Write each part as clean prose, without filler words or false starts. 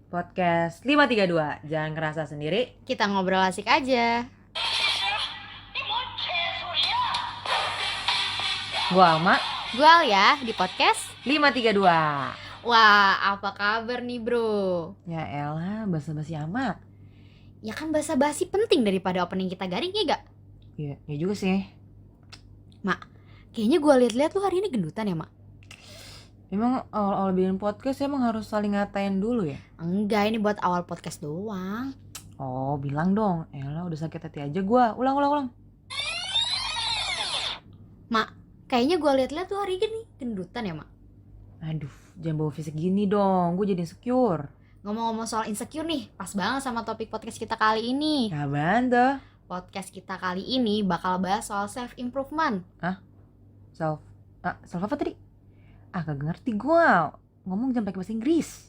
Podcast 532. Jangan ngerasa sendiri. Kita ngobrol asik aja. Gua Alma, Gue Alia di podcast. 532. Wah, apa kabar nih bro? Ya elah, basa-basi amat. Ya kan basa-basi penting daripada opening kita garing, ya gak? Iya, ya juga sih. Kayaknya gue liat-liat lu hari ini gendutan ya, Mak? Emang awal-awal bikin podcast emang harus saling ngatain dulu ya? Enggak, ini buat awal podcast doang. Oh, bilang dong. Elah, udah sakit hati aja gua. Ulang. Kayaknya gue liat-liat lu hari ini gendutan ya, Mak? Aduh, jangan bawa fisik gini dong. Gue jadi insecure. Ngomong-ngomong soal insecure nih, pas banget sama topik podcast kita kali ini. Apaan tuh? Podcast kita kali ini bakal bahas soal self-improvement. Self apa tadi? Kagak ngerti gua. Ngomong jangan pakai bahasa Inggris.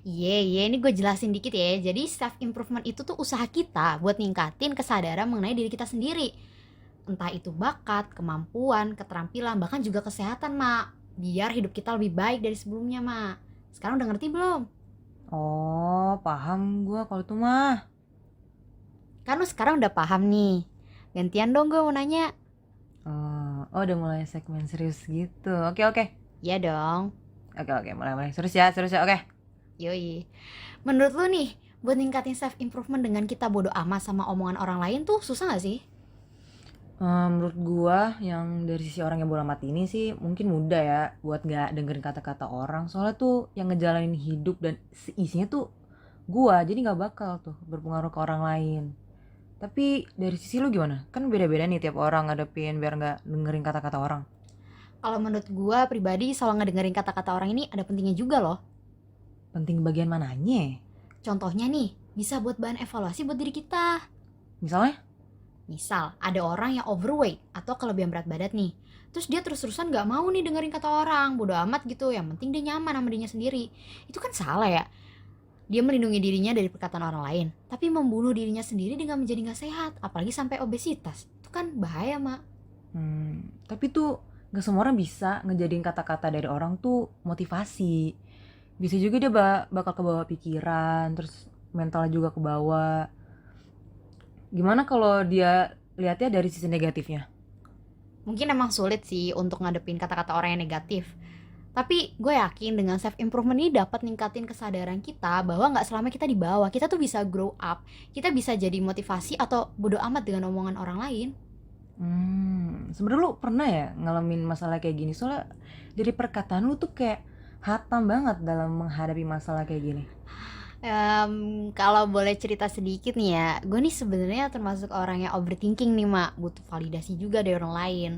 Iya, ini gue jelasin dikit ya. Jadi self improvement itu tuh usaha kita buat ningkatin kesadaran mengenai diri kita sendiri. Entah itu bakat, kemampuan, keterampilan, bahkan juga kesehatan, Mak. Biar hidup kita lebih baik dari sebelumnya, Mak. Sekarang udah ngerti belum? Oh, paham gua kalau itu mah. Kan lu sekarang udah paham nih. Gantian dong gue mau nanya. Oh, udah mulai segmen serius gitu. Oke. Iya dong. Oke, mulai. Serius ya, oke. Yoi. Menurut lu nih, buat ningkatin self improvement dengan kita bodo amat sama omongan orang lain tuh susah gak sih? Menurut gua yang dari sisi orang yang bodo amat ini sih mungkin mudah ya buat gak dengerin kata-kata orang. Soalnya tuh yang ngejalanin hidup dan isinya tuh gua, jadi gak bakal tuh berpengaruh ke orang lain. Tapi dari sisi lu gimana? Kan beda-beda nih tiap orang ngadepin biar gak dengerin kata-kata orang. Kalau menurut gue pribadi soal ngedengerin kata-kata orang ini ada pentingnya juga loh. Penting bagian mananya? Contohnya nih, bisa buat bahan evaluasi buat diri kita. Misalnya? Misal, ada orang yang overweight atau kelebihan berat badan nih. Terus dia terus-terusan gak mau nih dengerin kata orang, bodo amat gitu. Yang penting dia nyaman sama dirinya sendiri. Itu kan salah ya. Dia melindungi dirinya dari perkataan orang lain, tapi membunuh dirinya sendiri dengan menjadi gak sehat. Apalagi sampai obesitas. Itu kan bahaya, Mak. Tapi tuh gak semua orang bisa ngejadiin kata-kata dari orang tuh motivasi. Bisa juga dia bakal kebawa pikiran, terus mentalnya juga kebawa. Gimana kalau dia lihatnya dari sisi negatifnya? Mungkin emang sulit sih untuk ngadepin kata-kata orang yang negatif. Tapi gue yakin dengan self improvement ini dapat ningkatin kesadaran kita bahwa nggak selama kita di bawah, kita tuh bisa grow up, kita bisa jadi motivasi atau bodo amat dengan omongan orang lain. Sebenarnya lu pernah ya ngalamin masalah kayak gini? Soalnya dari perkataan lu tuh kayak hatam banget dalam menghadapi masalah kayak gini. Kalau boleh cerita sedikit nih ya, gue nih sebenarnya termasuk orang yang overthinking nih, Mak. Butuh validasi juga dari orang lain.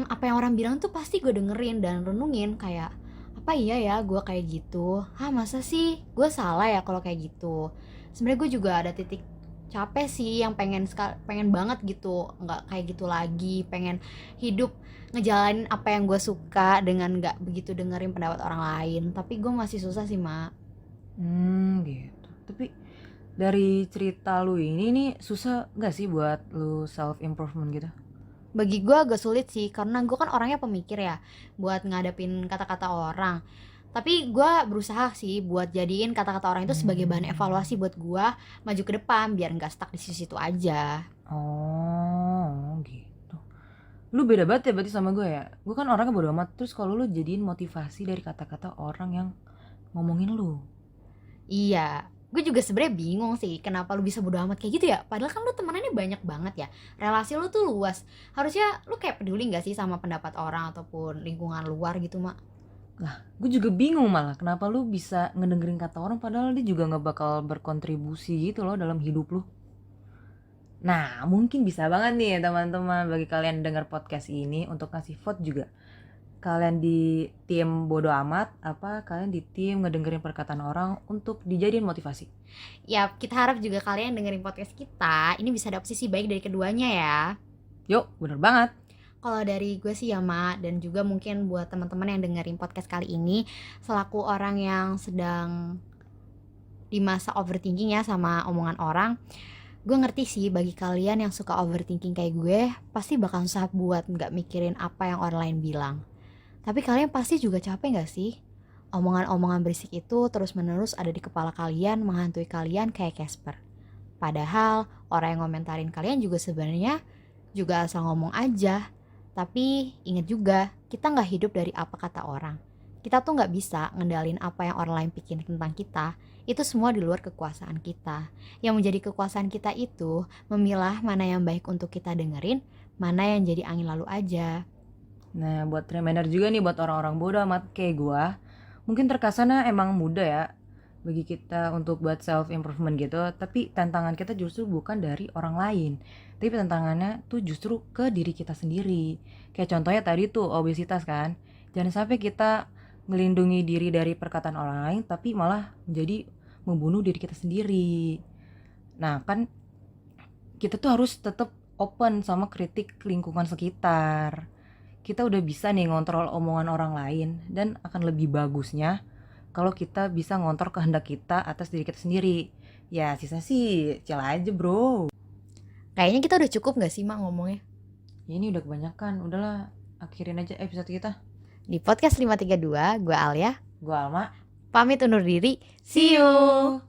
Apa yang orang bilang tuh pasti gue dengerin dan renungin kayak, apa iya ya gue kayak gitu? Masa sih gue salah ya kalau kayak gitu? Sebenarnya gue juga ada titik capek sih yang pengen banget gitu, nggak kayak gitu lagi, pengen hidup ngejalanin apa yang gue suka dengan nggak begitu dengerin pendapat orang lain. Tapi gue masih susah sih, Mak. Gitu. Tapi dari cerita lu ini nih susah gak sih buat lu self improvement gitu? Bagi gue agak sulit sih, karena gue kan orangnya pemikir ya, buat ngadepin kata-kata orang. Tapi gue berusaha sih buat jadiin kata-kata orang itu sebagai bahan evaluasi buat gue maju ke depan, biar gak stuck di situ aja. Oh gitu. Lu beda banget ya berarti sama gue ya. Gue kan orangnya bodo amat. Terus kalau lu jadiin motivasi dari kata-kata orang yang ngomongin lu. Iya, gue juga sebenarnya bingung sih kenapa lu bisa bodo amat kayak gitu ya. Padahal kan lu temenannya banyak banget ya, relasi lu tuh luas. Harusnya lu kayak peduli gak sih sama pendapat orang ataupun lingkungan luar gitu, Mak. Gue juga bingung malah kenapa lu bisa ngedengerin kata orang padahal dia juga gak bakal berkontribusi gitu loh dalam hidup lu. Nah, mungkin bisa banget nih teman-teman bagi kalian dengar podcast ini untuk kasih vote juga. Kalian di tim bodo amat apa kalian di tim ngedengerin perkataan orang untuk dijadiin motivasi? Ya, kita harap juga kalian dengerin podcast kita ini bisa dapet sisi baik dari keduanya ya. Yuk, bener banget. Kalau dari gue sih ya, Mak, dan juga mungkin buat teman-teman yang dengerin podcast kali ini, selaku orang yang sedang di masa overthinking ya sama omongan orang, gue ngerti sih bagi kalian yang suka overthinking kayak gue, pasti bakal susah buat nggak mikirin apa yang orang lain bilang. Tapi kalian pasti juga capek gak sih? Omongan-omongan berisik itu terus-menerus ada di kepala kalian, menghantui kalian kayak Casper. Padahal orang yang ngomentarin kalian juga sebenarnya juga asal ngomong aja. Tapi ingat juga, kita nggak hidup dari apa kata orang. Kita tuh nggak bisa ngendalin apa yang orang lain pikirin tentang kita. Itu semua di luar kekuasaan kita. Yang menjadi kekuasaan kita itu memilah mana yang baik untuk kita dengerin, mana yang jadi angin lalu aja. Nah, buat reminder juga nih buat orang-orang bodoh amat kayak gua. Mungkin terkesannya emang mudah ya bagi kita untuk buat self improvement gitu, tapi tantangan kita justru bukan dari orang lain. Tapi tantangannya tuh justru ke diri kita sendiri. Kayak contohnya tadi tuh obesitas kan. Jangan sampai kita melindungi diri dari perkataan orang lain tapi malah menjadi membunuh diri kita sendiri. Nah, kan kita tuh harus tetap open sama kritik lingkungan sekitar. Kita udah bisa nih ngontrol omongan orang lain dan akan lebih bagusnya kalau kita bisa ngontrol kehendak kita atas diri kita sendiri. Ya sisa sih chill aja bro. Kayaknya kita udah cukup gak sih Mak ngomongnya? Ya, ini udah kebanyakan, udahlah akhirin aja episode kita. Di podcast 532, gue Alia, Gua Alma. pamit undur diri. See you.